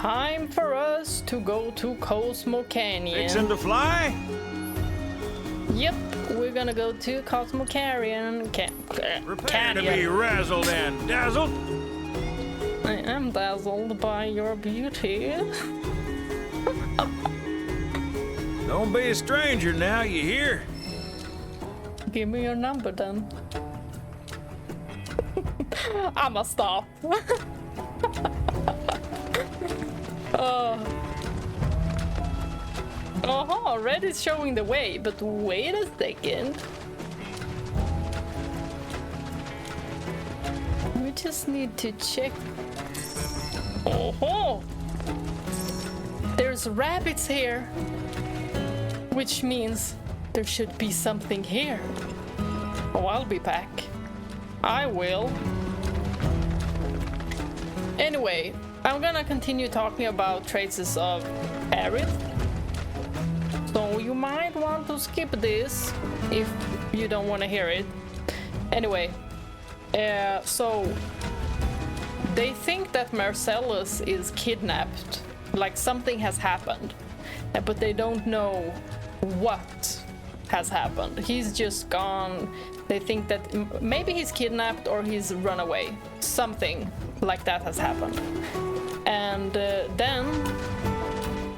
time for us to go to Cosmo Canyon. Fixing to fly? Yep, we're gonna go to Cosmo Canyon. Prepare to be razzled and dazzled. I am dazzled by your beauty. Don't be a stranger now, you hear? Give me your number then. I'ma stop. Red is showing the way, but wait a second. We just need to check. There's rabbits here, which means there should be something here. Oh, I'll be back. I will. Anyway, I'm gonna continue talking about Traces of Aerith. So you might want to skip this if you don't want to hear it. Anyway, so they think that Marcellus is kidnapped, like something has happened, but they don't know what has happened. He's just gone. They think that maybe he's kidnapped or he's run away. Something like that has happened. And then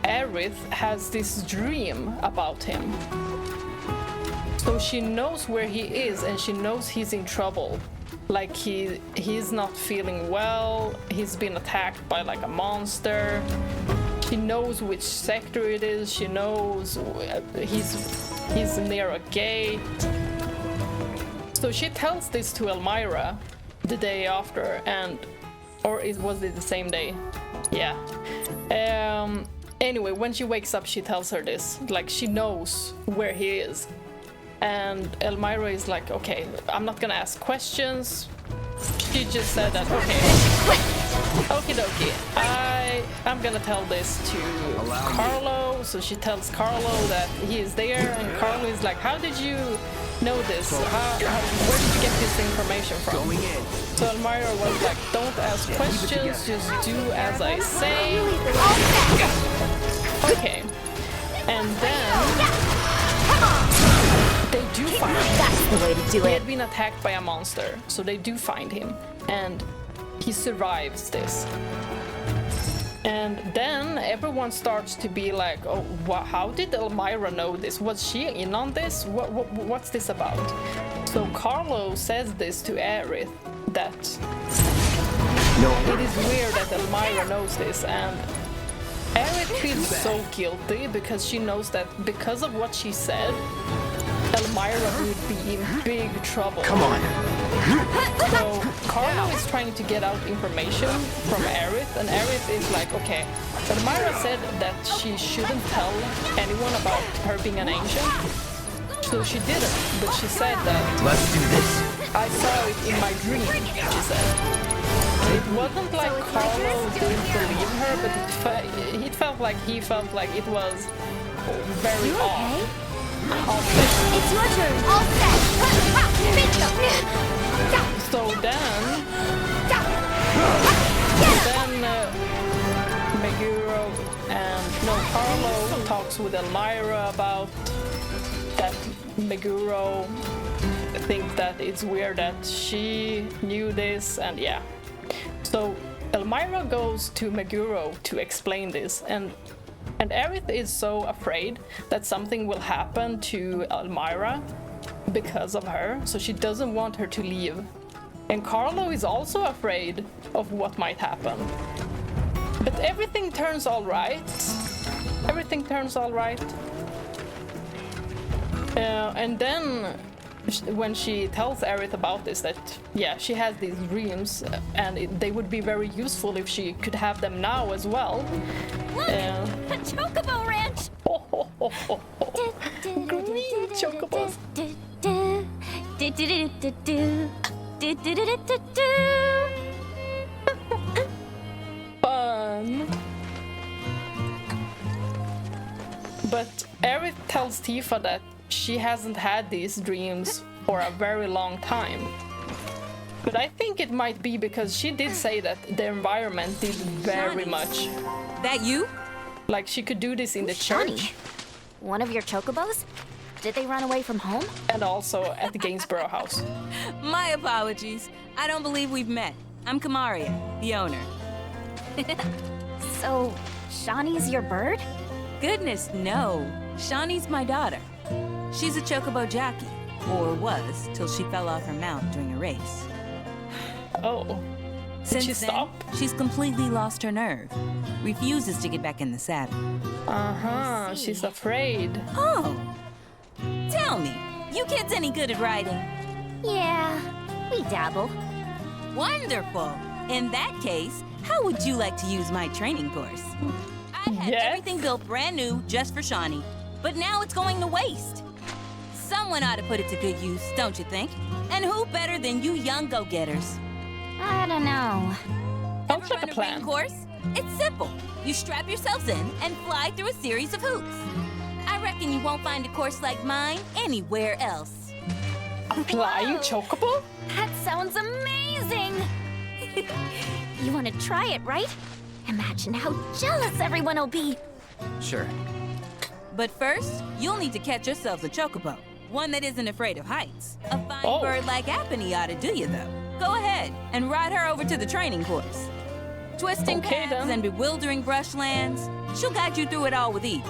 Aerith has this dream about him. So she knows where he is and she knows he's in trouble. Like he's not feeling well, he's been attacked by like a monster. She knows which sector it is, she knows he's near a gate. So she tells this to Elmira the day after, or was it the same day? Yeah. Anyway, when she wakes up, she tells her this. Like, she knows where he is. And Elmira is like, okay, I'm not gonna ask questions. She just said that, okay. Okie dokie. I'm gonna tell this to Carlo. So she tells Carlo that he is there, and Carlo is like, how did you know this? Where did you get this information from? So Elmira was like, don't ask questions, just do as I say. Okay. And then they do find him. That's the way to do He it. had been attacked by a monster, so they do find him, and he survives this. And then everyone starts to be like, oh, how did Elmira know this? Was she in on this? What's this about? So Carlo says this to Aerith, that it is weird that Elmira knows this, and Aerith feels so guilty because she knows that because of what she said, Elmira would be in big trouble. Come on. So Carlo is trying to get out information from Aerith, and Aerith is like, okay, Elmira said that she shouldn't tell anyone about her being an ancient, so she didn't, but she said that, Let's do this. I saw it in my dream, she said. It wasn't like Carlo didn't believe her, but it felt like he felt like it was very off. It's your turn. All set. So then Meguro and Carlo talks with Elmira about that. Meguro thinks that it's weird that she knew this, and yeah. So Elmira goes to Meguro to explain this, and Aerith is so afraid that something will happen to Elmira because of her, so she doesn't want her to leave. And Carlo is also afraid of what might happen. But everything turns all right. Everything turns all right. And then when she tells Aerith about this, that yeah, she has these dreams and they would be very useful if she could have them now as well. Look, a Chocobo Ranch. Green chocobos. Fun. But Aerith tells Tifa that she hasn't had these dreams for a very long time. But I think it might be because she did say that the environment did very much. That you? Like she could do this in the church. One of your chocobos? Did they run away from home? And also at the Gainsborough house. My apologies. I don't believe we've met. I'm Kamaria, the owner. So, Shawnee's your bird? Goodness, no. Shawnee's my daughter. She's a chocobo jockey, or was, till she fell off her mount during a race. Oh. Did she stop? She's completely lost her nerve. Refuses to get back in the saddle. Uh-huh, she's afraid. Oh. Tell me, you kids any good at riding? Yeah, we dabble. Wonderful. In that case, how would you like to use my training course? I had everything built brand new just for Shawnee, but now it's going to waste. Someone ought to put it to good use, don't you think? And who better than you young go-getters? I don't know. Sounds like a Run plan. ring course? It's simple. You strap yourselves in and fly through a series of hoops. I reckon you won't find a course like mine anywhere else. A flying chocobo? That sounds amazing! You want to try it, right? Imagine how jealous everyone will be. Sure. But first, you'll need to catch yourselves a chocobo. One that isn't afraid of heights. A fine bird like Apony ought to do you, though. Go ahead and ride her over to the training course. Twisting paths and bewildering brushlands. She'll guide you through it all with ease.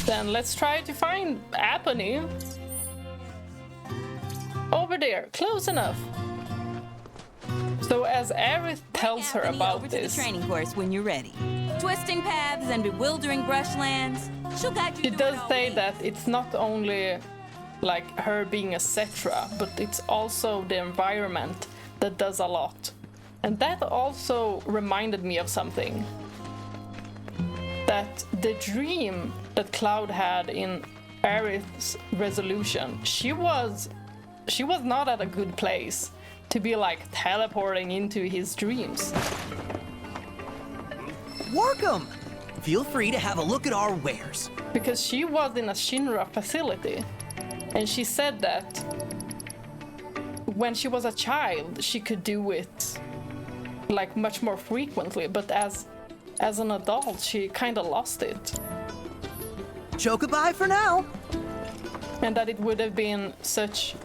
Then let's try to find Apony. Over there, close enough. So as Aerith tells her about over this, to the training course when you're ready. Twisting paths and bewildering brushlands. She'll guide you she through does it all say with that it's not only like her being a Cetra, but it's also the environment that does a lot. And that also reminded me of something. That the dream that Cloud had in Aerith's resolution, she was not at a good place to be like teleporting into his dreams. Welcome! Feel free to have a look at our wares. Because she was in a Shinra facility, and she said that when she was a child, she could do it like much more frequently, but as an adult, she kind of lost it. Chocobo for now. And that it would have been such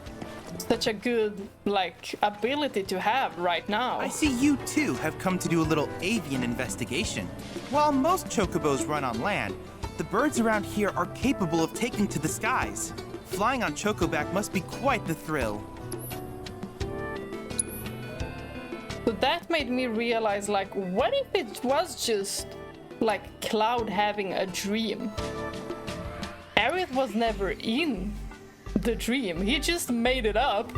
a good like ability to have right now. I see you too have come to do a little avian investigation. While most chocobos run on land, the birds around here are capable of taking to the skies. Flying on Chocoback must be quite the thrill. So that made me realize, like, what if it was just like Cloud having a dream? Aerith was never in the dream, he just made it up.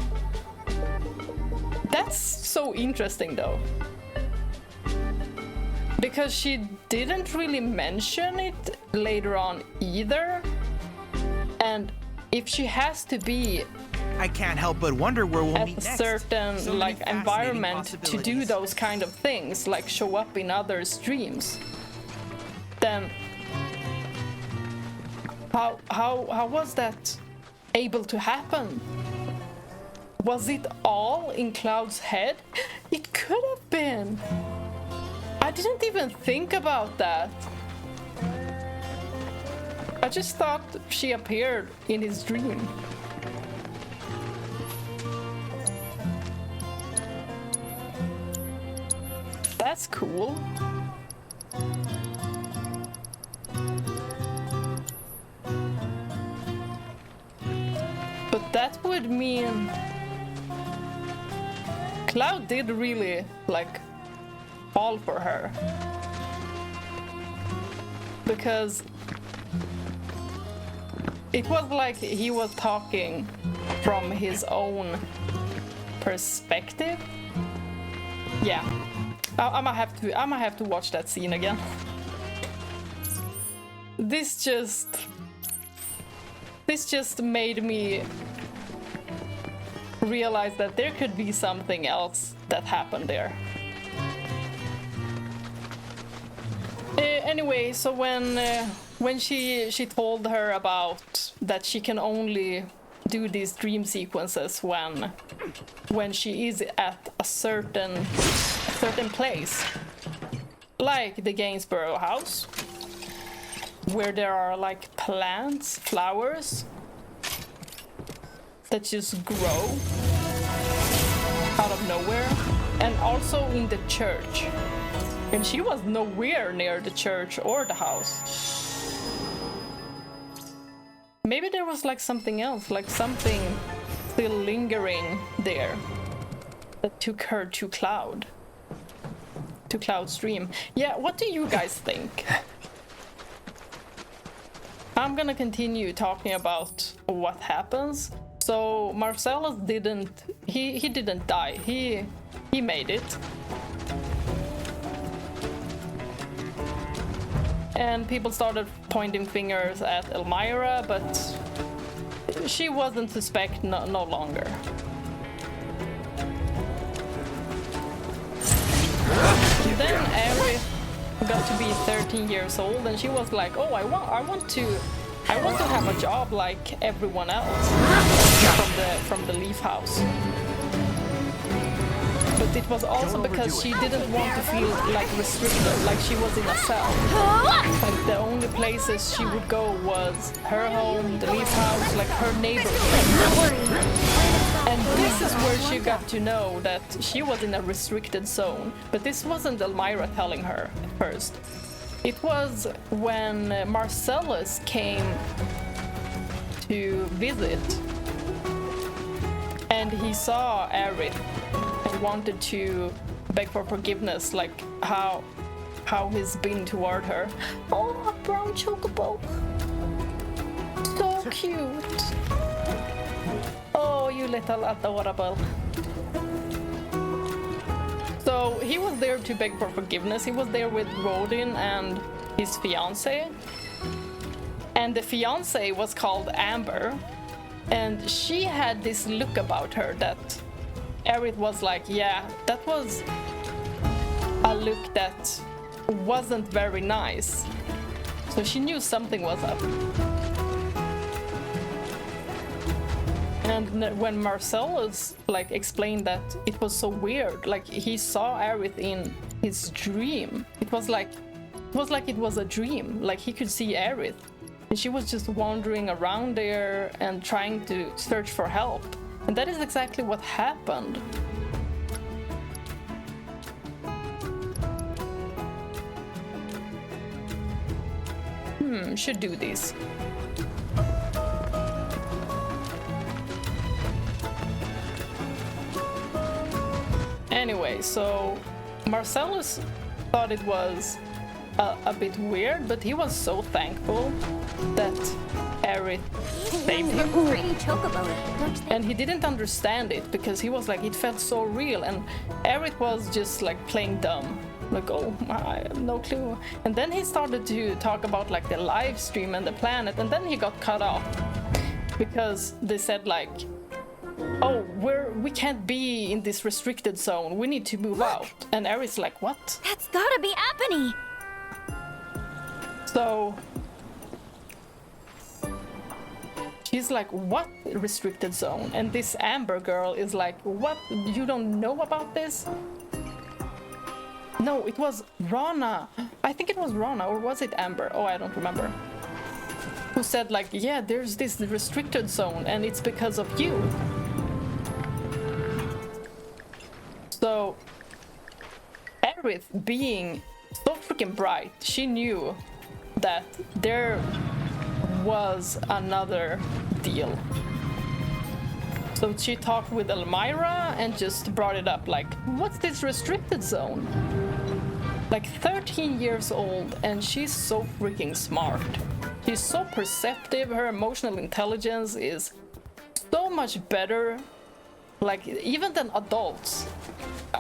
That's so interesting though. Because she didn't really mention it later on either. And if she has to be I can't help but wonder where we'll at meet a next. certain So many like fascinating environment to do possibilities. those kind of things, like show up in others' dreams, then how was that able to happen? Was it all in Cloud's head? It could have been. I didn't even think about that. I just thought she appeared in his dream. That's cool. But that would mean Cloud did really like fall for her. Because it was like he was talking from his own perspective. Yeah. I'ma have to watch that scene again. This just made me realize that there could be something else that happened there. Anyway, so when she told her about that she can only do these dream sequences when she is at a certain place, like the Gainsborough house, where there are like plants, flowers that just grow out of nowhere, and also in the church. And she was nowhere near the church or the house. Maybe there was like something else, like something still lingering there that took her to Cloud's dream. Yeah, what do you guys think? I'm gonna continue talking about what happens. So Marcellus didn't die. He made it. And people started pointing fingers at Elmira, but she wasn't suspect no longer. Then Aerith got to be 13 years old, and she was like, "Oh, I want to have a job like everyone else from the Leaf House." But it was also because she didn't want to feel like restricted, like she was in a cell. Like the only places she would go was her home, the Leaf House, like her neighborhood. And this is where she got to know that she was in a restricted zone. But this wasn't Elmira telling her first. It was when Marcellus came to visit and he saw Aerith and wanted to beg for forgiveness, like how he's been toward her. Oh, a brown chocobo. So cute. Oh, you little adorable. So he was there to beg for forgiveness. He was there with Rodin and his fiancée. And the fiancée was called Amber. And she had this look about her that Aerith was like, yeah, that was a look that wasn't very nice. So she knew something was up. And when Marcellus like explained that it was so weird, like he saw Aerith in his dream. It was like it was a dream, like he could see Aerith. And she was just wandering around there and trying to search for help. And that is exactly what happened. Should do this. Anyway, so Marcellus thought it was a bit weird, but he was so thankful that Aerith saved him. Pretty chocobo. And he didn't understand it because he was like, it felt so real, and Aerith was just like playing dumb. Like, oh, I have no clue. And then he started to talk about like the live stream and the planet, and then he got cut off because they said like, oh, we can't be in this restricted zone. We need to move out. And Aerith's like, what? That's gotta be Apony. So she's like, what restricted zone? And this Amber girl is like, what? You don't know about this? No, it was Rana. I think it was Rana, or was it Amber? Oh, I don't remember. Who said like, yeah, there's this restricted zone and it's because of you. So Aerith, being so freaking bright, she knew that there was another deal. So she talked with Elmira and just brought it up like, what's this restricted zone? Like 13 years old, and she's so freaking smart. She's so perceptive, her emotional intelligence is so much better, like even than adults.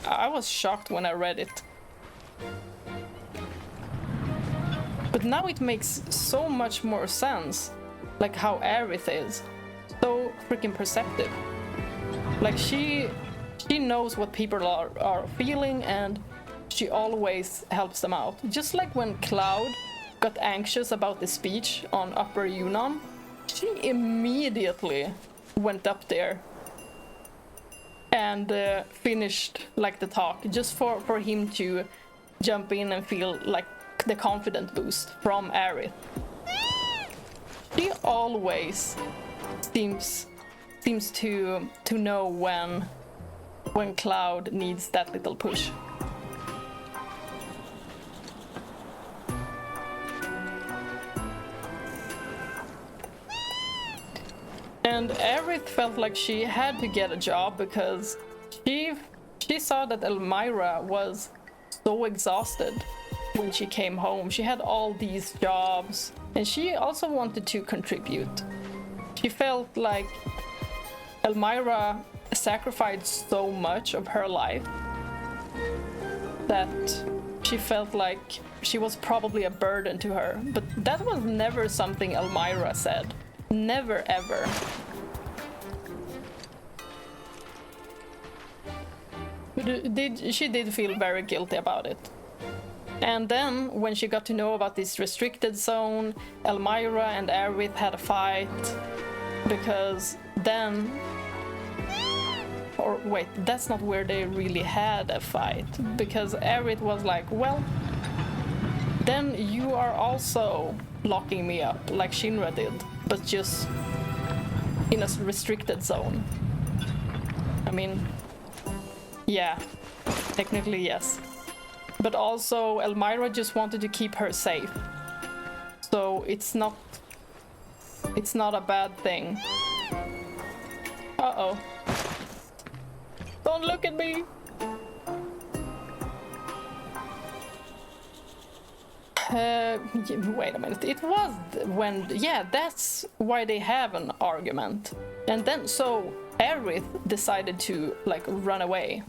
I was shocked when I read it. But now it makes so much more sense, like how Aerith is. So freaking perceptive. Like she knows what people are feeling, and she always helps them out. Just like when Cloud got anxious about the speech on Upper Yunnan, she immediately went up there and finished like the talk, just for him to jump in and feel like the confidence boost from Aerith. She always seems to know when Cloud needs that little push. And Aerith felt like she had to get a job because she saw that Elmira was so exhausted when she came home. She had all these jobs and she also wanted to contribute. She felt like Elmira sacrificed so much of her life that she felt like she was probably a burden to her. But that was never something Elmira said. Never ever. She did feel very guilty about it. And then when she got to know about this restricted zone, Elmira and Aerith had a fight because then, or wait, that's not where they really had a fight, because Aerith was like, well, then you are also locking me up like Shinra did, but just in a restricted zone. I mean, yeah, technically yes. But also Elmira just wanted to keep her safe. So it's not a bad thing. Uh-oh. Don't look at me. Wait a minute. It was when, yeah, that's why they have an argument. And then so Aerith decided to like run away.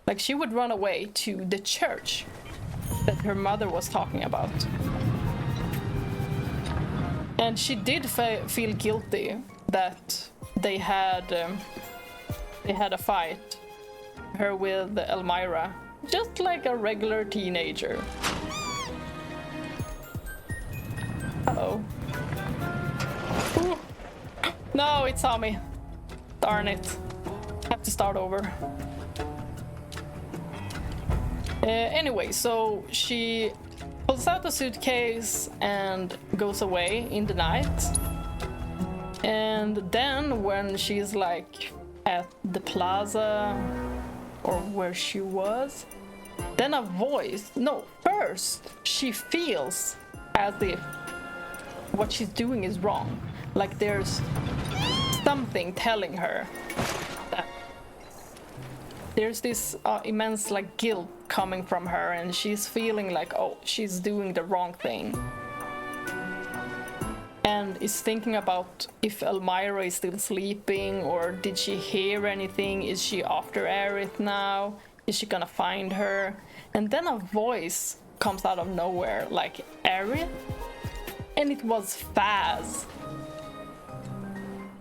Like she would run away to the church that her mother was talking about. And she did feel guilty that they had a fight, her with Elmira, just like a regular teenager. Uh-oh. Ooh. No, it saw me. Darn it. Have to start over. Anyway, so she pulls out a suitcase and goes away in the night. And then when she's like at the plaza or where she was, then a voice, no, first she feels as if what she's doing is wrong. Like there's something telling her that there's this immense like guilt coming from her, and she's feeling like, oh, she's doing the wrong thing. And is thinking about if Elmira is still sleeping, or did she hear anything? Is she after Aerith now? Is she gonna find her? And then a voice comes out of nowhere, like, Aerith? And it was Faz.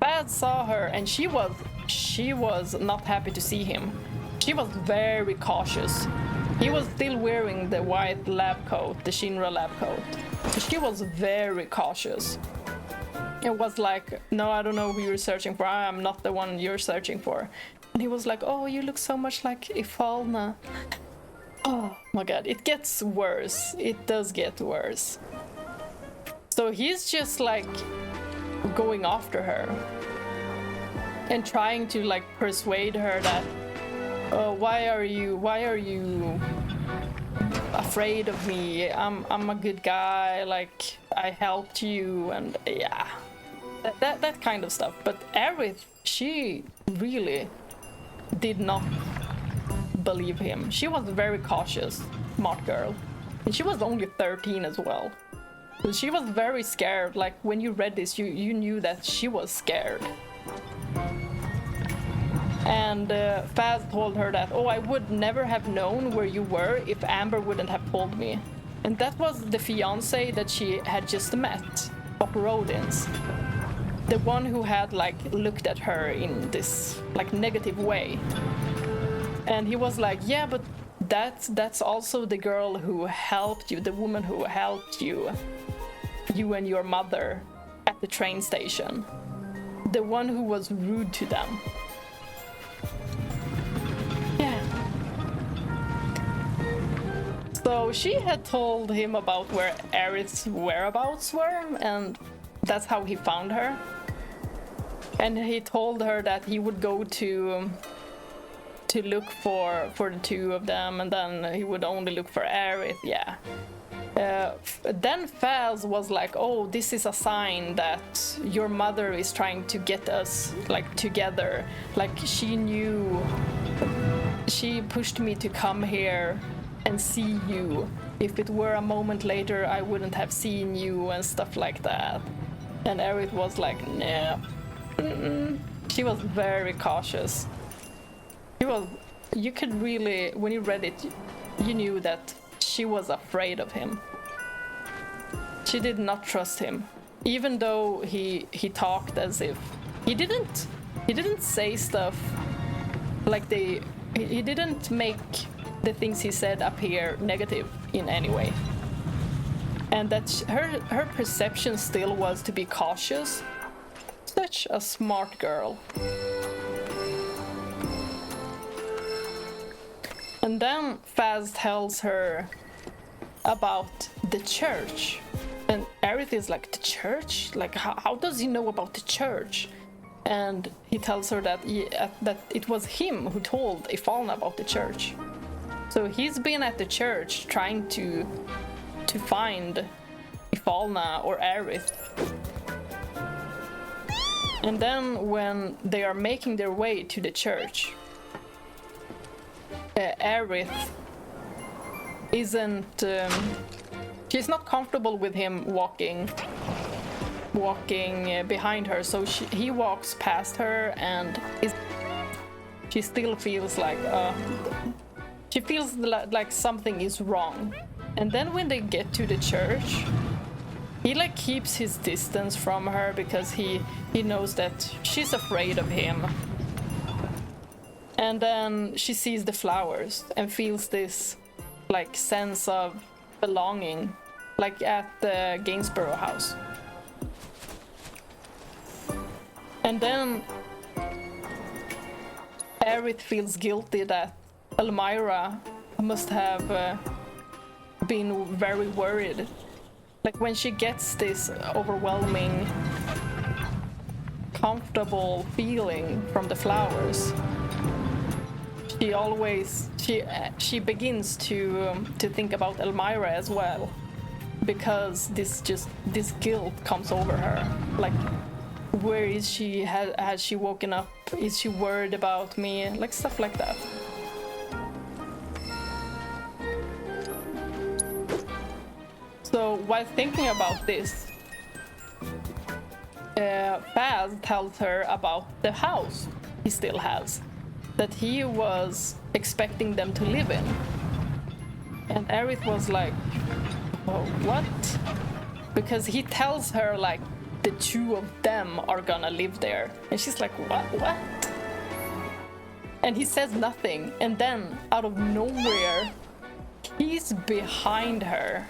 Faz saw her, and she was not happy to see him. She was very cautious. He was still wearing the white lab coat, the Shinra lab coat. So she was very cautious. It was like, no, I don't know who you're searching for. I'm not the one you're searching for. And he was like, oh, you look so much like Ifalna. Oh my god, it gets worse. It does get worse. So he's just like going after her and trying to like persuade her that, why are you afraid of me? I'm a good guy, like I helped you, and yeah, that kind of stuff. But Aerith, she really did not believe him. She was very cautious, smart girl, and she was only 13 as well. So she was very scared. Like when you read this, you knew that she was scared. And Faz told her that, oh, I would never have known where you were if Amber wouldn't have told me. And that was the fiance that she had just met, of Rodin's. The one who had like looked at her in this like negative way. And he was like, yeah, but that's also the girl who helped you, the woman who helped you and your mother at the train station. the one who was rude to them. Yeah. So she had told him about where Aerith's whereabouts were, and that's how he found her. And he told her that he would go to look for the two of them, and then he would only look for Aerith. Yeah. Then Faz was like, oh, this is a sign that your mother is trying to get us like together. Like she knew, she pushed me to come here and see you. If it were a moment later, I wouldn't have seen you and stuff like that. And Aerith was like, nah. She was very cautious. You could really, when you read it, you knew that she was afraid of him. She did not trust him, even though he talked as if he didn't say stuff like he didn't make the things he said appear negative in any way. And that her perception still was to be cautious. Such a smart girl. And then Faz tells her about the church. And Aerith is like, the church? Like, how does he know about the church? And he tells her that that it was him who told Ifalna about the church. So he's been at the church trying to find Ifalna or Aerith. And then when they are making their way to the church, Aerith isn't... she's not comfortable with him walking behind her, so he walks past her, and she still feels like she feels like something is wrong. And then when they get to the church, he like keeps his distance from her because he knows that she's afraid of him. And then she sees the flowers and feels this like sense of belonging, like at the Gainsborough house. And then Aerith feels guilty that Elmira must have been very worried. Like when she gets this overwhelming, comfortable feeling from the flowers, she begins to think about Elmira as well, because this guilt comes over her. Like, where is she? Has she woken up? Is she worried about me? Like stuff like that. So while thinking about this, Faz tells her about the house he still has, that he was expecting them to live in. And Aerith was like, oh, what? Because he tells her like the two of them are gonna live there. And she's like, what? And he says nothing. And then out of nowhere, he's behind her.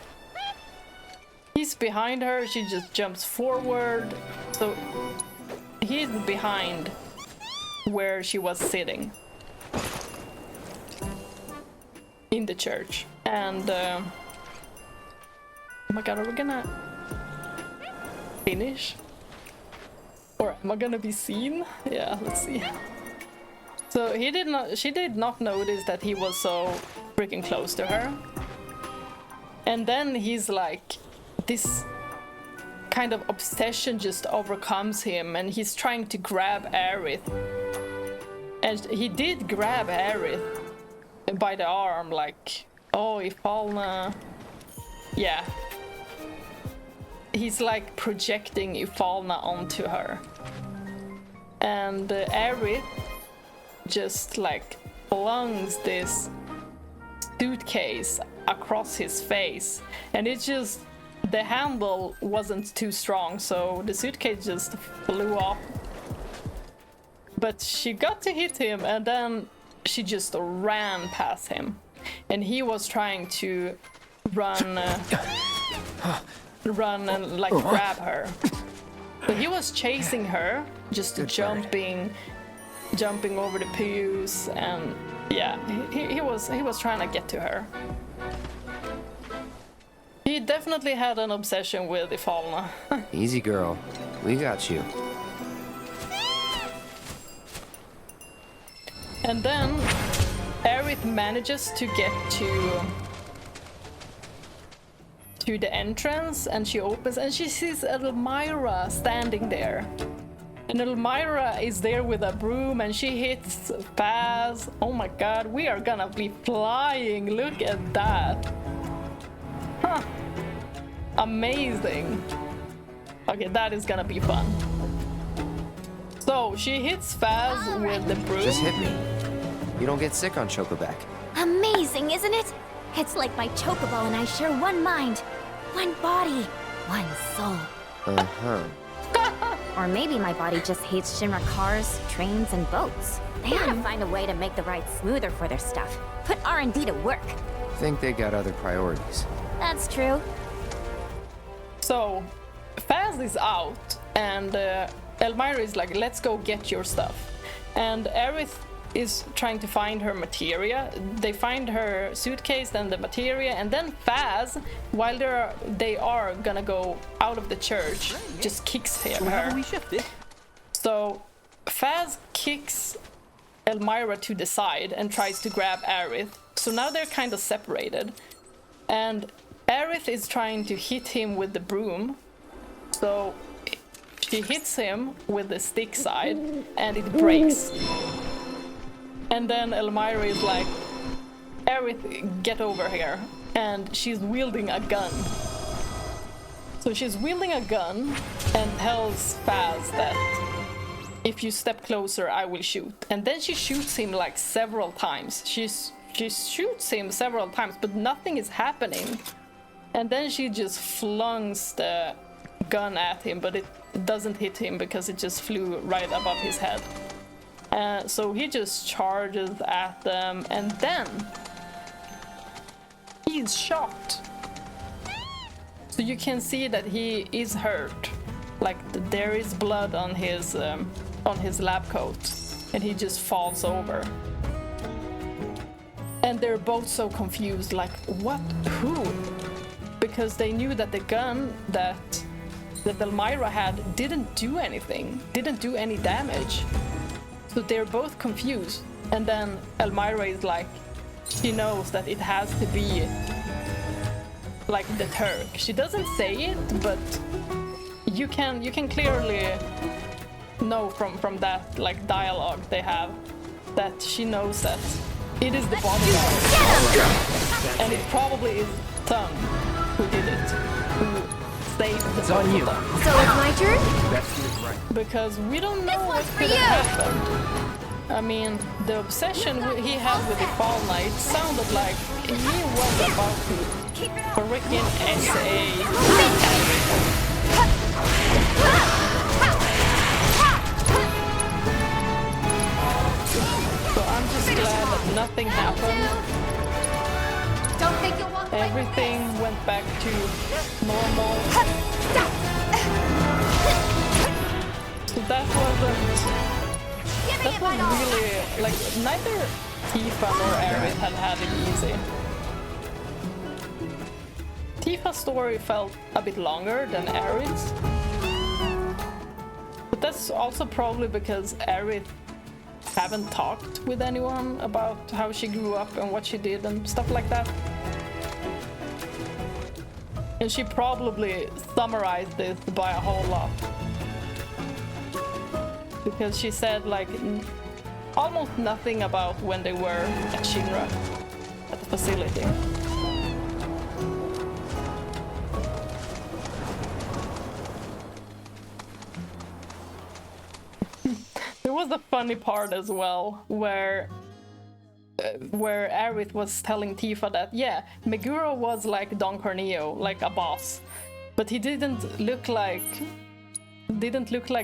She just jumps forward. So he's behind where she was sitting in the church. And oh my god, are we gonna finish? Or am I gonna be seen? Yeah, let's see. So she did not notice that he was so freaking close to her. And then he's like, this kind of obsession just overcomes him, and he's trying to grab Aerith. And he did grab Aerith by the arm, like, oh, Ifalna. Yeah. He's like projecting Ifalna onto her. And Aerith just like flungs this suitcase across his face. And it just, the handle wasn't too strong, so the suitcase just flew off. But she got to hit him, and then she just ran past him. And he was trying to run and like grab her. But he was chasing her, just jumping over the pews, and yeah, he was trying to get to her. He definitely had an obsession with Ifalna. Easy, girl. We got you. And then Aerith manages to get to the entrance, and she opens and she sees Elmyra standing there. And Elmyra is there with a broom, and she hits Faz. Oh my god, we are gonna be flying. Look at that. Huh. Amazing. Okay, that is gonna be fun. So she hits Faz with the broom. Just hit me. You don't get sick on Chocoback. Amazing, isn't it? It's like my Chocobo and I share one mind, one body, one soul. Uh-huh. Or maybe my body just hates Shinra cars, trains, and boats. They gotta find a way to make the ride smoother for their stuff. Put R&D to work. Think they got other priorities. That's true. So Faz is out, and Elmyra is like, let's go get your stuff. And Aerith is trying to find her materia. They find her suitcase and the materia, and then Faz, while they are gonna go out of the church, just kicks her. So Faz kicks Elmyra to the side and tries to grab Aerith. So now they're kind of separated. And Aerith is trying to hit him with the broom. So she hits him with the stick side and it breaks. And then Elmyra is like, Aerith, get over here. And she's wielding a gun. So she's wielding a gun and tells Faz that if you step closer, I will shoot. And then she shoots him like several times. She shoots him several times, but nothing is happening. And then she just flungs the gun at him, but it doesn't hit him because it just flew right above his head. So he just charges at them, and then he's shot. So you can see that he is hurt. Like there is blood on his lab coat, and he just falls over. And they're both so confused, like, what? Who? Because they knew that the gun that Elmyra had didn't do anything, didn't do any damage. So they're both confused. And then Elmyra is like, she knows that it has to be like the Turk. She doesn't say it, but you can clearly know from that like dialogue they have that she knows that it is the bodyguard. And it probably is Thumb who did it, who saved the It's on you. So it's my turn? Because we don't know what could have happened. I mean, the obsession he had with the Fall Knight sounded like he was about to freaking SA. So I'm just glad that nothing happened. Don't think you'll walk Everything went back to normal. So that was really, like, neither Tifa nor Aerith had it easy. Tifa's story felt a bit longer than Aerith's. But that's also probably because Aerith haven't talked with anyone about how she grew up and what she did and stuff like that. And she probably summarized this by a whole lot. Because she said like almost nothing about when they were at Shinra, at the facility. There was a funny part as well where Aerith was telling Tifa that, yeah, Meguro was like Don Corneo, like a boss, but he didn't look like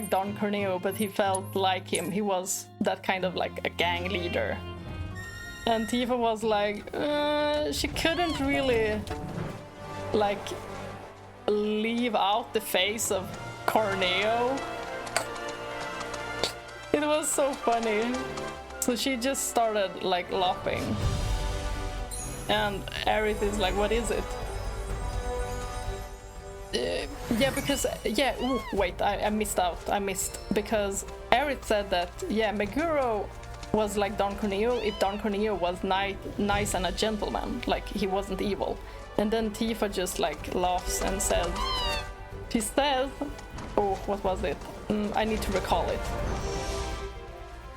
Don Corneo, but he felt like him. He was that kind of like a gang leader. And Tifa was like, she couldn't really like leave out the face of Corneo. It was so funny. So she just started like laughing. And Aerith is like, what is it? Yeah, because, yeah, ooh, wait, I missed out. I missed. Because Aerith said that, yeah, Meguro was like Don Corneo if Don Corneo was nice and a gentleman. Like, he wasn't evil. And then Tifa just like laughs and says, she says, oh, what was it? I need to recall it.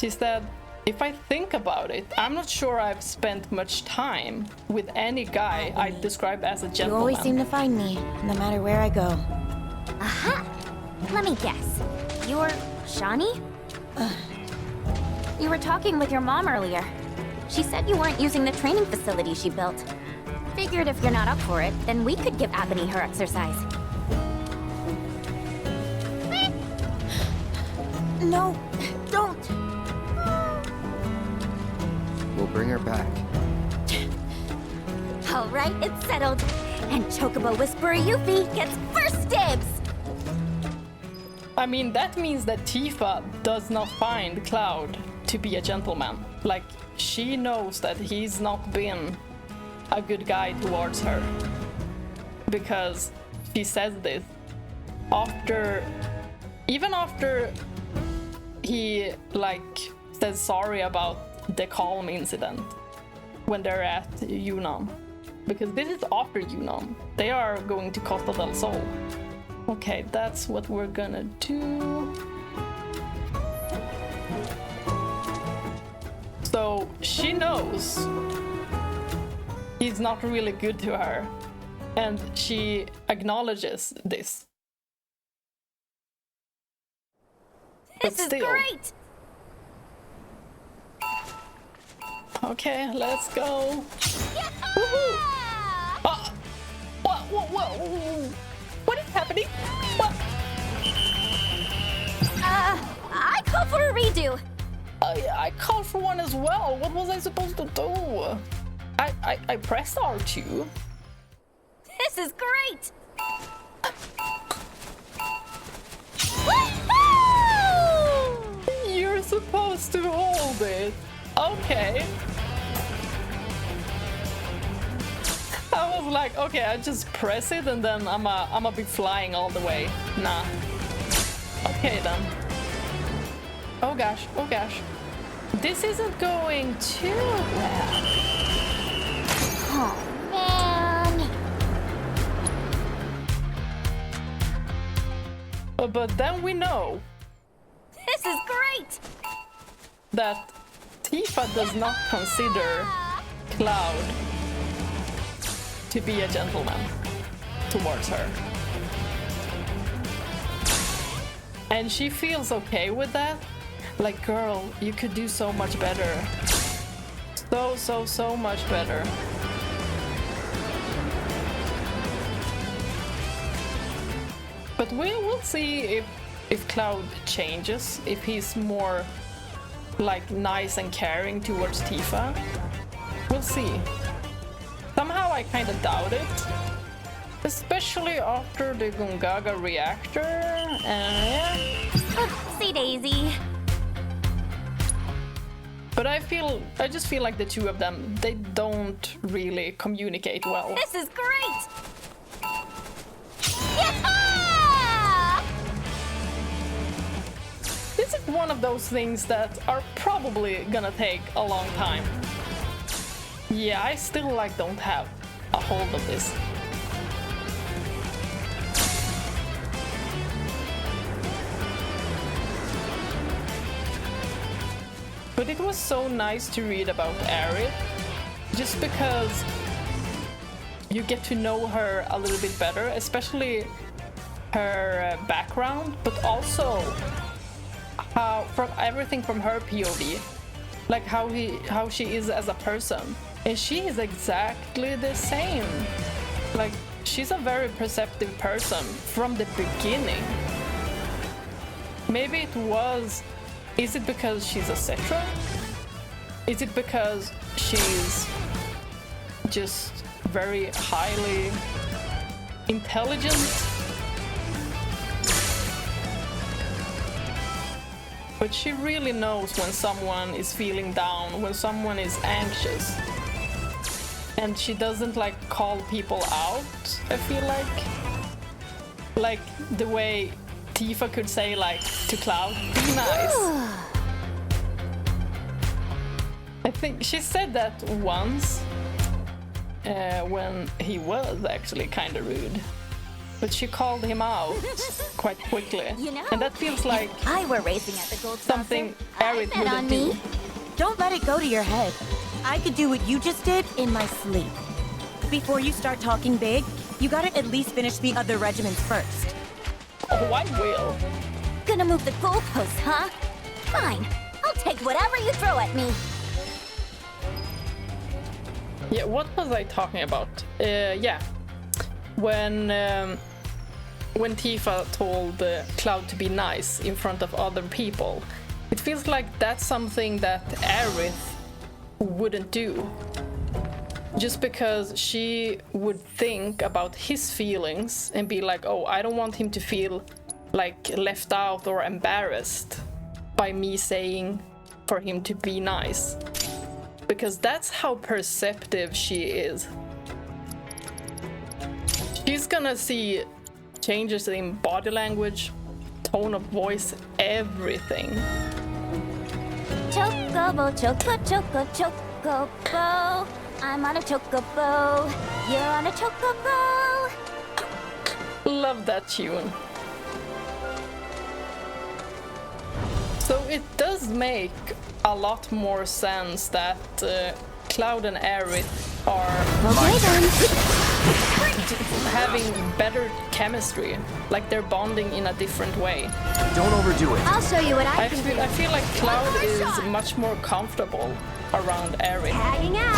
She said, if I think about it, I'm not sure I've spent much time with any guy I describe as a gentleman. You always seem to find me, no matter where I go. Aha! Let me guess. You're Shani? You were talking with your mom earlier. She said you weren't using the training facility she built. Figured if you're not up for it, then we could give Ebony her exercise. No, don't! We'll bring her back. All right, it's settled. And Chocobo Whisperer Yuffie gets first dibs! I mean, that means that Tifa does not find Cloud to be a gentleman. Like, she knows that he's not been a good guy towards her. Because she says this even after he, like, says sorry about the Calm incident when they're at Yunnan. Because this is after Yunnan. They are going to Costa del Sol. Okay, that's what we're gonna do. So she knows he's not really good to her, and she acknowledges this. This is great! Okay, let's go. Woohoo! Whoa. What is happening? What? I call for a redo. I called for one as well. What was I supposed to do? I pressed R2. This is great! You're supposed to hold it. Okay. I was like, okay, I just press it and then I'ma be flying all the way. Nah. Okay then. Oh gosh. This isn't going too well. Oh, man. But then we know This is great! that Tifa does not consider Cloud to be a gentleman towards her. And she feels okay with that. Like, girl, you could do so much better. So much better. But we will see if Cloud changes, if he's more like nice and caring towards Tifa. We'll see. Somehow I kind of doubt it, especially after the Gongaga reactor. Yeah. See Daisy. But I just feel like the two of them, they don't really communicate well. This is great! This is one of those things that are probably gonna take a long time. Yeah, I still like don't have a hold of this. But it was so nice to read about Aerith, just because you get to know her a little bit better, especially her background, but also from everything from her POV, like how she is as a person. And she is exactly the same. Like, she's a very perceptive person from the beginning. Maybe it was... Is it because she's a Cetra? Is it because she's just very highly intelligent? But she really knows when someone is feeling down, when someone is anxious. And she doesn't like call people out, I feel like. Like the way Tifa could say like to Cloud, be nice. I think she said that once when he was actually kind of rude. But she called him out quite quickly. You know, and that feels like I were racing at the gold something saucer, Aerith I bet on wouldn't do. me. Don't let it go to your head. I could do what you just did in my sleep. Before you start talking big, you gotta at least finish the other regiments first. Oh, I will. Gonna move the goalposts, huh? Fine. I'll take whatever you throw at me. Yeah, what was I talking about? Yeah, when Tifa told Cloud to be nice in front of other people, it feels like that's something that Aerith wouldn't do. Just because she would think about his feelings and be like, oh, I don't want him to feel like left out or embarrassed by me saying for him to be nice. Because that's how perceptive she is. She's gonna see changes in body language, tone of voice, everything. Chocobo, chocobo. I'm on a chocobo. You're on a chocobo. Love that tune. So it does make a lot more sense that Cloud and Aerith are having better chemistry, like they're bonding in a different way. Don't overdo it. I'll show you what I can do. I feel like Cloud is much more comfortable around Aerith. Hanging out.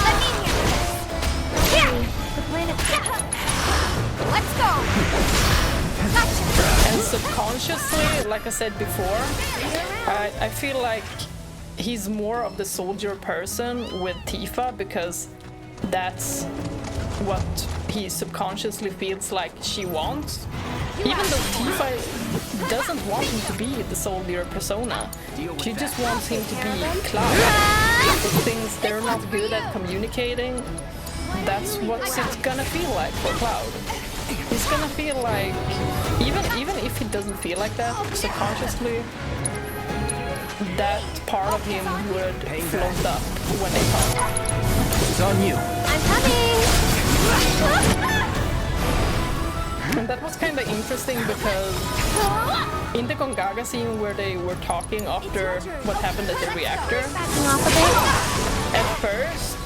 The planet. Let's go. Gotcha. And subconsciously, like I said before, I feel like he's more of the soldier person with Tifa because that's what he subconsciously feels like she wants. Even though Tifa doesn't want him to be the soldier persona, she just wants him to be Cloud. Things they're not good at communicating, that's what it's gonna feel like for Cloud. He's gonna feel like, even if he doesn't feel like that, subconsciously, that part of him would float up when they talk. It's on you. I'm coming. And that was kind of interesting because in the Gongaga scene where they were talking after what happened at the reactor, Backing off a bit. at first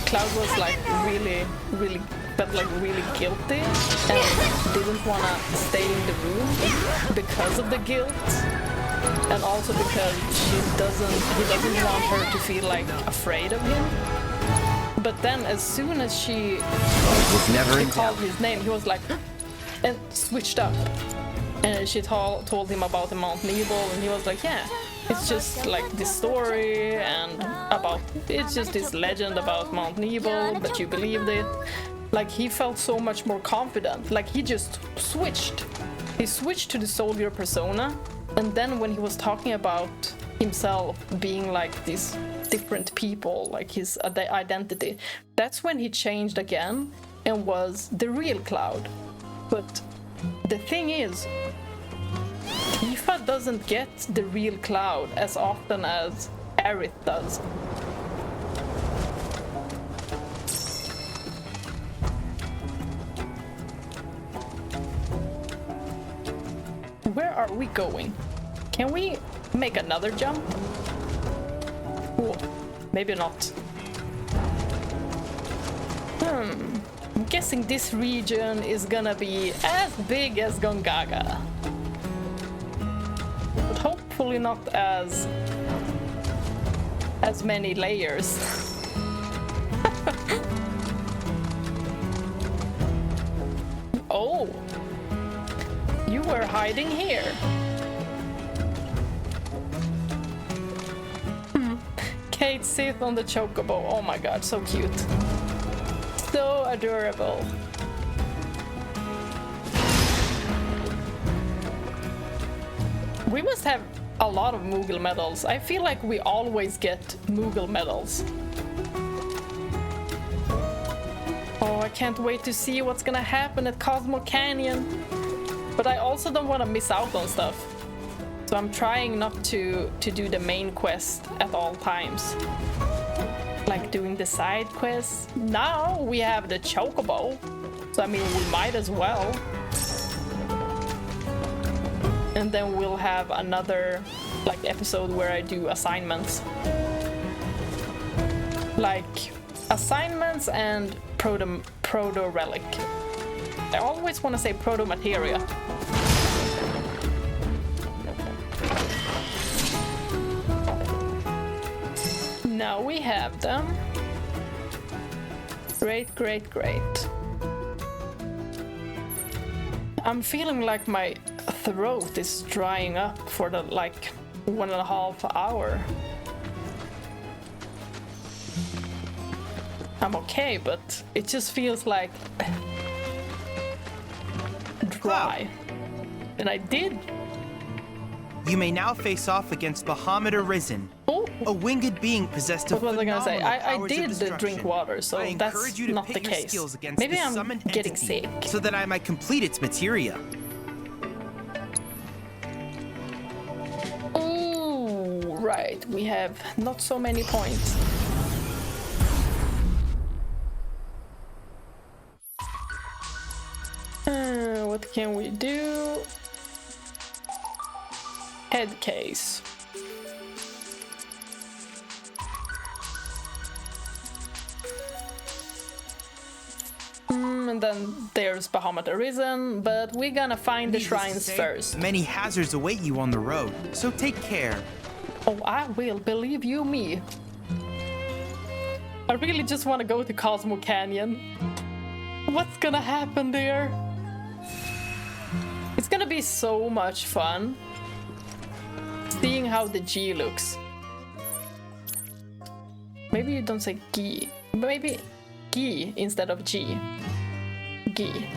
Cloud was like really guilty and didn't want to stay in the room because of the guilt, and also because he doesn't want her to feel like afraid of him. But then as soon as she called his name, he was like and switched up. And she told him about the Mount Nebel, and he was like, yeah, it's just like this story and it's just this legend about Mount Nebel, but you believed it. Like, he felt so much more confident. Like, he just switched. He switched to the soldier persona, and then when he was talking about himself being like these different people, like his identity, that's when he changed again and was the real Cloud. But the thing is, Tifa doesn't get the real Cloud as often as Aerith does. Where are we going? Can we make another jump? Cool. Maybe not. I'm guessing this region is gonna be as big as Gongaga. But hopefully not as many layers. Oh! You were hiding here. Cait Sith on the Chocobo. Oh my god, so cute. So adorable. We must have a lot of Moogle medals. I feel like we always get Moogle medals. Oh, I can't wait to see what's gonna happen at COSMO Canyon. But I also don't want to miss out on stuff. So I'm trying not to do the main quest at all times. Like doing the side quests. Now we have the Chocobo. So I mean, we might as well. And then we'll have another like episode where I do assignments. Like assignments and proto relic. I always want to say proto materia. Now we have them. Great, great, great. I'm feeling like my throat is drying up for the like 1.5 hour. I'm okay, but it just feels like dry. And I did. You may now face off against Bahamut Arisen, Oh, a winged being possessed of what was I gonna say? phenomenal I powers did of drink destruction. water, so I that's encourage you to not pit the your case. skills against Maybe this I'm summoned getting entity, sick. so that I might complete its materia. Ooh, right. We have not so many points. What can we do? Head case. And then there's Bahamut Arisen, but we're gonna find the Needless to shrines say, first. Many hazards await you on the road, so take care. Oh, I will, believe you me. I really just want to go to COSMO Canyon. What's gonna happen there? It's gonna be so much fun seeing how the G looks. Maybe you don't say G. Maybe G instead of G. G.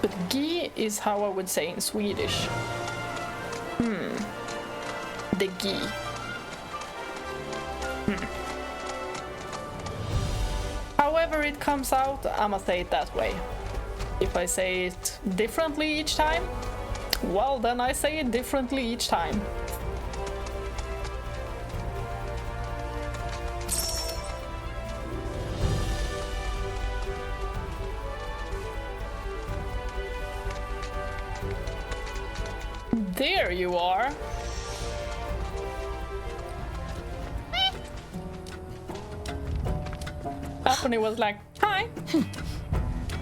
But G is how I would say in Swedish. The G. However it comes out, I'ma say it that way. If I say it differently each time, well, then I say it differently each time. There you are. Daphne was like, hi.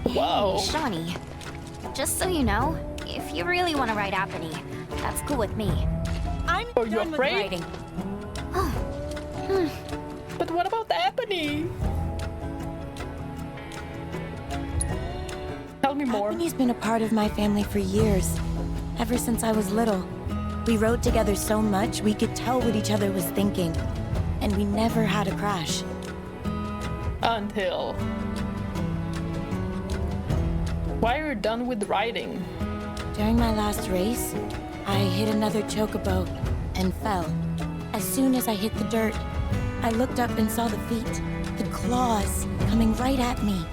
Whoa. Hey, Shawnee. Just so you know, if you really want to ride Apony, that's cool with me. I'm Are you done with afraid? writing. But what about Apony? Tell me more. Apony's been a part of my family for years, ever since I was little. We rode together so much we could tell what each other was thinking, and we never had a crash. Until... Why are you done with riding? During my last race, I hit another chocobo and fell. As soon as I hit the dirt, I looked up and saw the feet, the claws, coming right at me.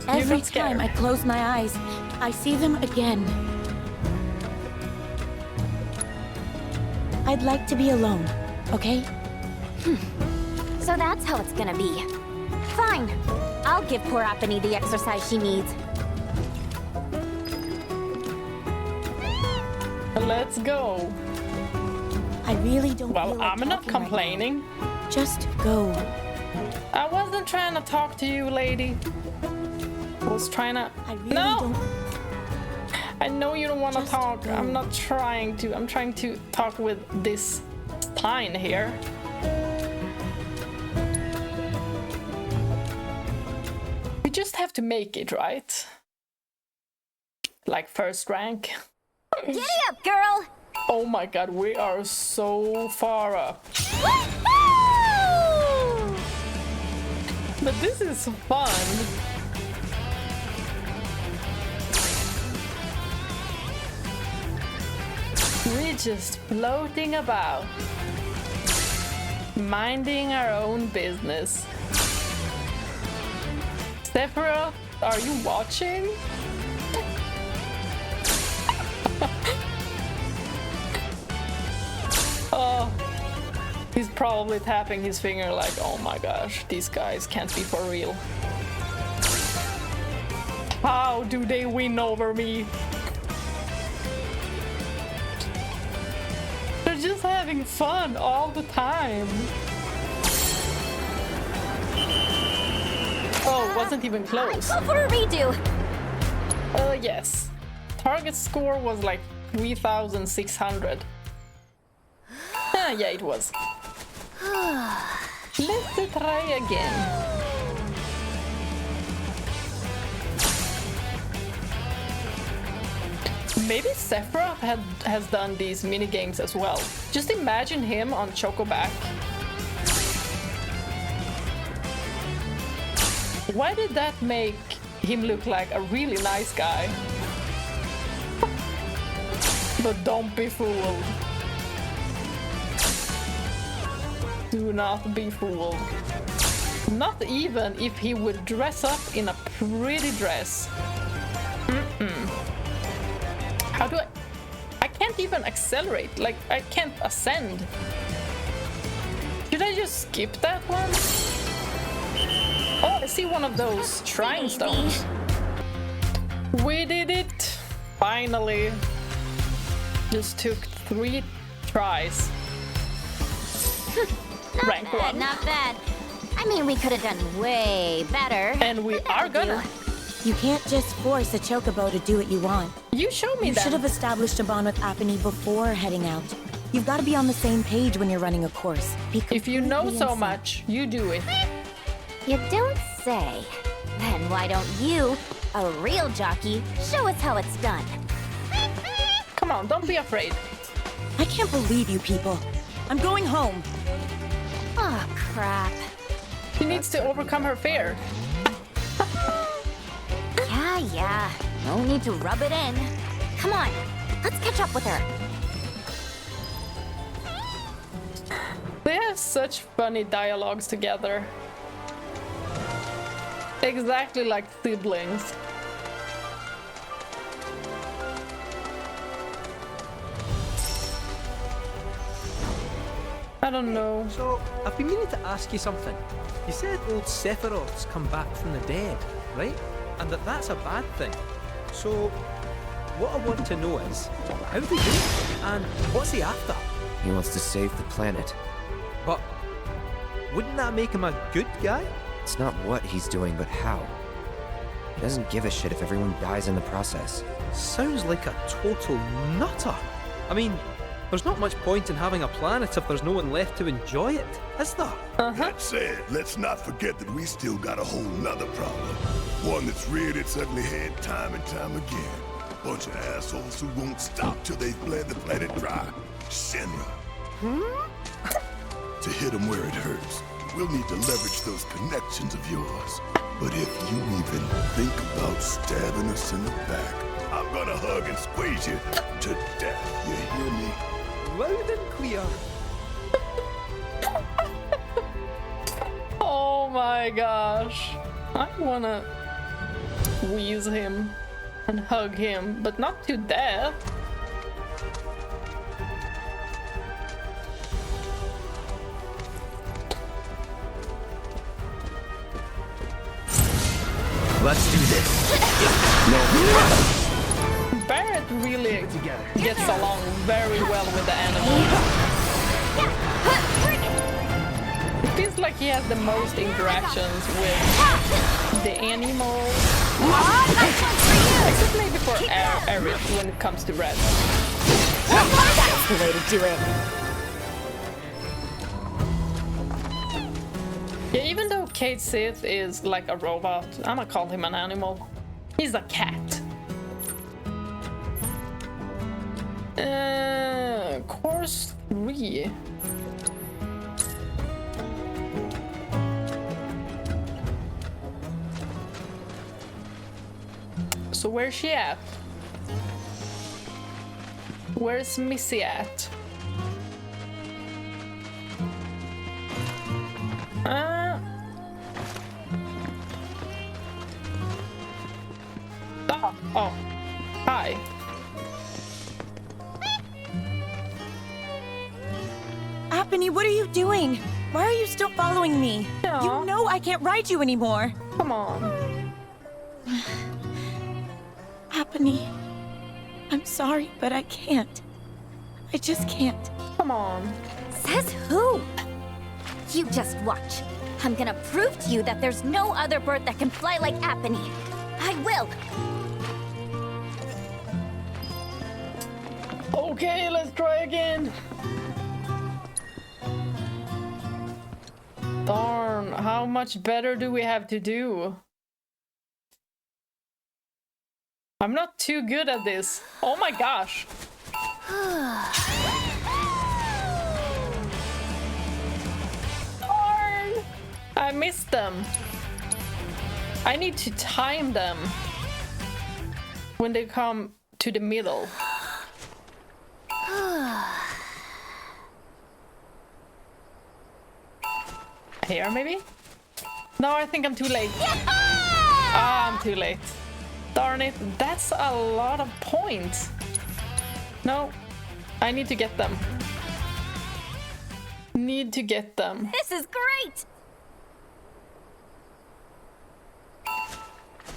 Every not scared? time I close my eyes, I see them again. I'd like to be alone, okay? So that's how it's gonna be. Fine. I'll give poor Apony the exercise she needs. Let's go. I really don't Well, feel like I'm not talking right complaining. now. Just go. I wasn't trying to talk to you, lady. I was trying to... I really No! don't... I know you don't want to Just talk. go. I'm not trying to. I'm trying to talk with this Stein here. We just have to make it, right? Like first rank. Giddy up, girl! Oh my god, we are so far up. Woo-hoo! But this is fun. We're just floating about, minding our own business. Sephiroth, are you watching? Oh, he's probably tapping his finger like, oh my gosh, these guys can't be for real. How do they win over me? They're just having fun all the time. Oh, wasn't even close. Go for a redo. Yes. Target score was like 3,600. Yeah, it was. Let's try again. Maybe Sephiroth has done these mini games as well. Just imagine him on Chocoback. Why did that make him look like a really nice guy? But don't be fooled. Do not be fooled. Not even if he would dress up in a pretty dress. How do I can't even accelerate, like I can't ascend. Should I just skip that one? Oh, I see one of those shrine stones. We did it! Finally. Just took 3 tries. Rank 1. Not bad. I mean, we could have done way better. And we are gonna. You can't just force a chocobo to do what you want. You showed me You that. should have established a bond with Apony before heading out. You've got to be on the same page when you're running a course. If you know completely so insane. much, you do it. You don't say. Then why don't you, a real jockey, show us how it's done? Come on, don't be afraid. I can't believe you people. I'm going home. Oh, crap. She needs to overcome her fear. Yeah. No need to rub it in. Come on, let's catch up with her. They have such funny dialogues together. Exactly like siblings. I don't know. So, I've been meaning to ask you something. You said old Sephiroth's come back from the dead, right? And that's a bad thing. So, what I want to know is, how did he do it? And what's he after? He wants to save the planet. But, wouldn't that make him a good guy? It's not what he's doing, but how. He doesn't give a shit if everyone dies in the process. Sounds like a total nutter. I mean, there's not much point in having a planet if there's no one left to enjoy it, is there? That said, let's not forget that we still got a whole nother problem. One that's reared its ugly head time and time again. Bunch of assholes who won't stop till they've bled the planet dry. Shinra. To hit them where it hurts, we'll need to leverage those connections of yours. But if you even think about stabbing us in the back, I'm gonna hug and squeeze you to death. You hear me? Loud and clear. Oh my gosh. I wanna squeeze him and hug him, but not to death. Let's do this. Barret really gets along very well with the animals. It feels like he has the most interactions with the animals. Except maybe for Aerith when it comes to Red. That's the way to do it. Yeah, even though Cait Sith is like a robot, I'ma call him an animal. He's a cat. Course 3. So where's she at? Where's Missy at? Oh. Hi. Apony, what are you doing? Why are you still following me? No. You know I can't ride you anymore. Come on. Apony, I'm sorry, but I can't. I just can't. Come on. Says who? You just watch. I'm gonna prove to you that there's no other bird that can fly like Apony. I will. Okay, let's try again. Darn, how much better do we have to do? I'm not too good at this. Oh my gosh. Darn! I missed them. I need to time them when they come to the middle. Here, maybe? No, I think I'm too late. Ah, I'm too late. Darn it, that's a lot of points. No, I need to get them. Need to get them. This is great!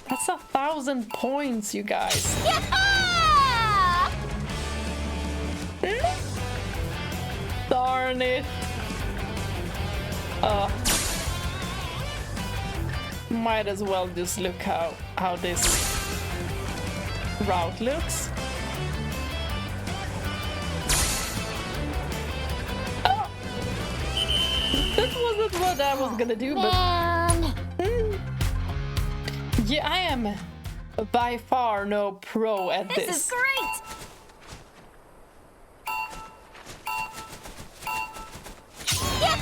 That's 1,000 points, you guys. Darn it. Might as well just look how this route looks. Oh! That wasn't what I was gonna do, but yeah, I am by far no pro at this. This is great!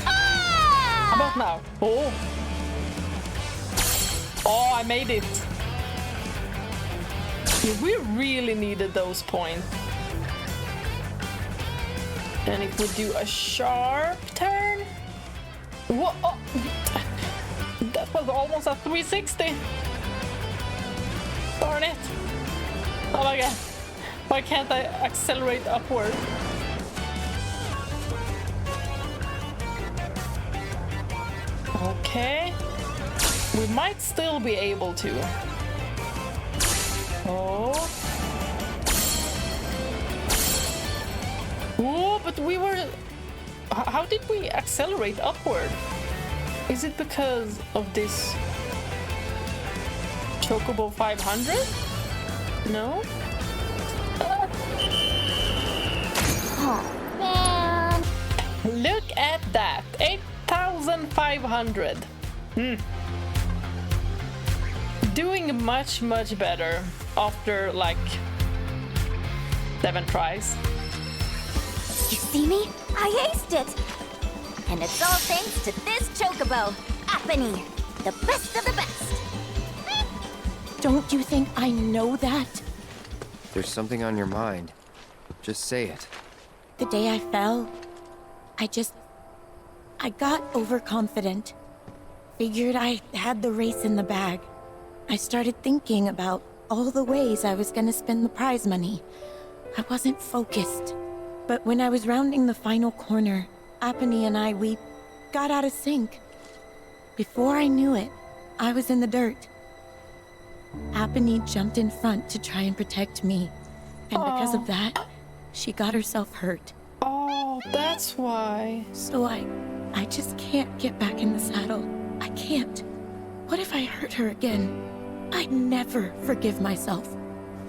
How about now? Oh! Oh, I made it! Yeah, we really needed those points. And if we do a sharp turn... Whoa! Oh. That was almost a 360! Darn it! Oh my god! Why can't I accelerate upward? Okay. We might still be able to. Oh. Oh, but we were... How did we accelerate upward? Is it because of this Chocobo 500? No? Oh, man. Look at that. 8,500. Doing much better after like 7 tries. You see me? I aced it! And it's all thanks to this Chocobo, Apony, the best of the best! Don't you think I know that? There's something on your mind. Just say it. The day I fell, I got overconfident. Figured I had the race in the bag. I started thinking about all the ways I was gonna spend the prize money. I wasn't focused. But when I was rounding the final corner, Apony and we got out of sync. Before I knew it, I was in the dirt. Apony jumped in front to try and protect me. And because of that, she got herself hurt. Oh, that's why. So I just can't get back in the saddle. I can't. What if I hurt her again? I'd never forgive myself.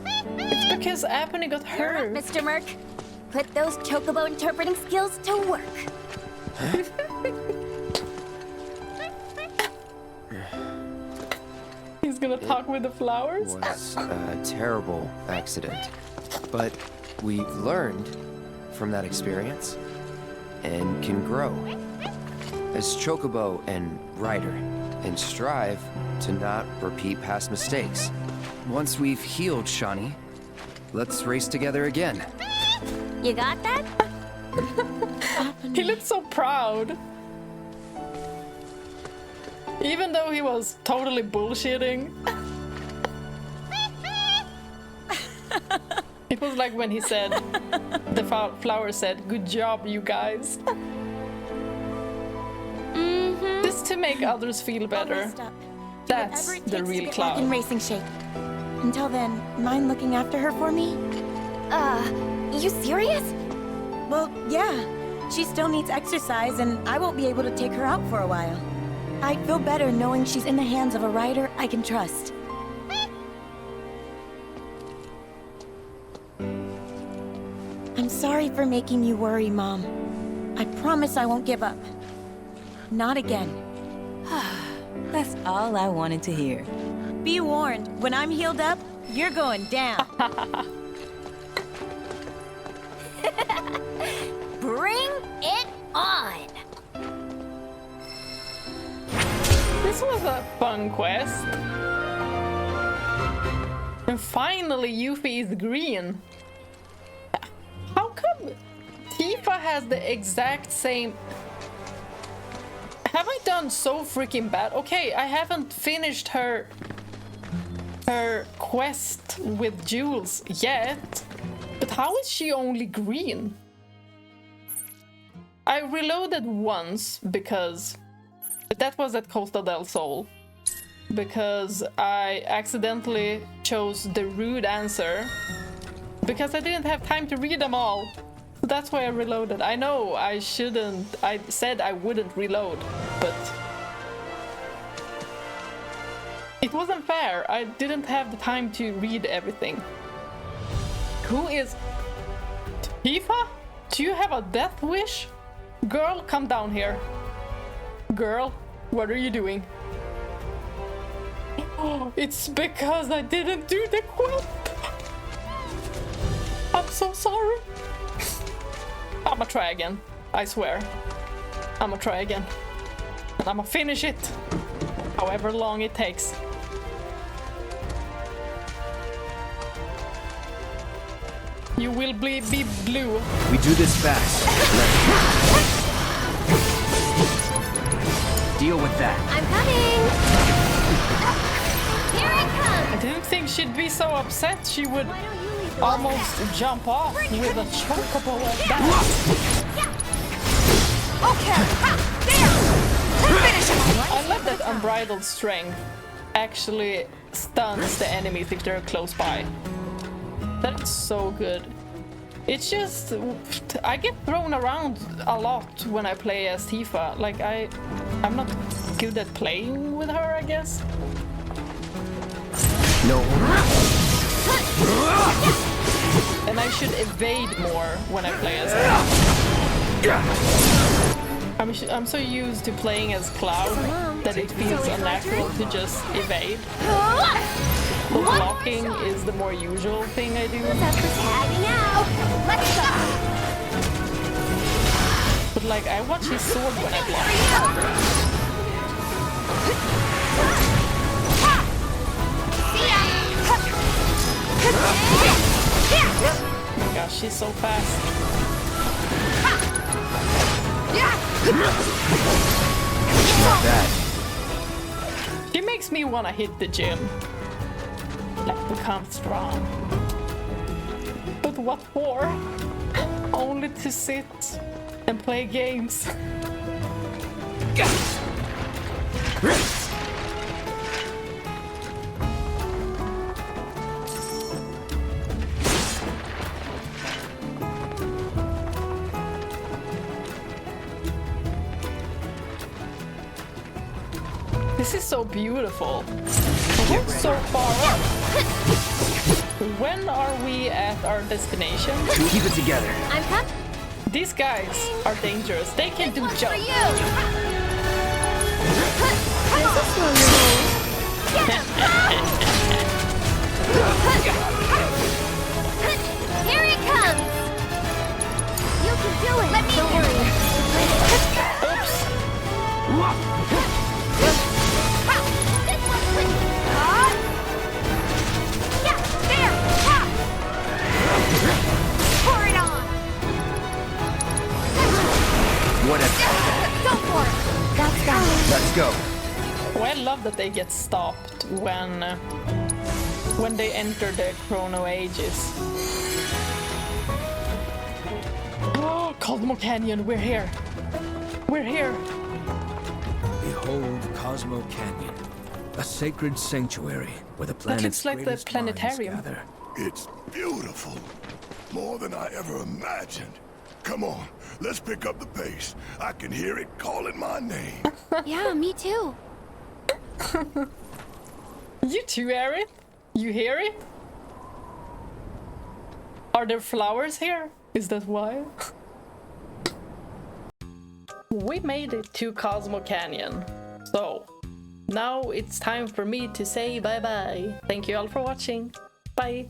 It's because Apony got You're hurt. up, Mr. Merc. Put those Chocobo interpreting skills to work. He's gonna talk with the flowers? It was a terrible accident. But we've learned from that experience and can grow as Chocobo and Rider and strive to not repeat past mistakes. Once we've healed Shani, let's race together again. You got that? He looked so proud. Even though he was totally bullshitting. It was like when he said, the flower said, "Good job, you guys." Just to make others feel better. That's the real Cloud. In racing shape. Until then, mind looking after her for me? You serious? Well, yeah. She still needs exercise, and I won't be able to take her out for a while. I'd feel better knowing she's in the hands of a rider I can trust. I'm sorry for making you worry, Mom. I promise I won't give up. Not again. That's all I wanted to hear. Be warned, when I'm healed up, you're going down. Bring it on! This was a fun quest. And finally, Yuffie is green. How come Tifa has the exact same... Have I done so freaking bad? Okay, I haven't finished her quest with Jules yet. But how is she only green? I reloaded once because... That was at Costa del Sol. Because I accidentally chose the rude answer. Because I didn't have time to read them all. That's why I reloaded. I know I shouldn't. I said I wouldn't reload, but it wasn't fair. I didn't have the time to read everything. Who is Tifa? Do you have a death wish? Girl, come down here. Girl, what are you doing? Oh, it's because I didn't do the quest. I'm so sorry. I'ma try again. I swear. I'ma try again. And I'ma finish it. However long it takes. You will be blue. We do this fast. Deal with that. I'm coming! Here it comes! I didn't think she'd be so upset she would almost jump off with a chocobo like that. Okay! There! Finish him! I love that unbridled strength actually stuns the enemies if they're close by. That's so good. It's just... I get thrown around a lot when I play as Tifa. Like, I'm not good at playing with her, I guess. No. And I should evade more when I play as her. I'm so used to playing as Cloud that it feels unnatural to just evade. But blocking is the more usual thing I do. Tagging out! Let's go! But like, I watch his sword when I block. Oh my gosh, she's so fast. Not bad. She makes me want to hit the gym. Like, become strong. But what for? Only to sit and play games. This is so beautiful. We're so far up. When are we at our destination? Keep it together. I'm coming. These guys are dangerous. They can do jump. Get him! Here it comes! You can do it! Let me do it! Oops. This one's quick! Yeah, there! Pour it on! love that they get stopped when they enter the Chrono Ages. Oh, Cosmo Canyon, we're here. We're here. Behold Cosmo Canyon, a sacred sanctuary where the planet's looks like the greatest minds planetarium. gather. It's beautiful. More than I ever imagined. Come on, let's pick up the pace. I can hear it calling my name. Yeah, me too. You too, Aerith? You hear it? Are there flowers here? Is that why? We made it to Cosmo Canyon. So, now it's time for me to say bye-bye. Thank you all for watching. Bye.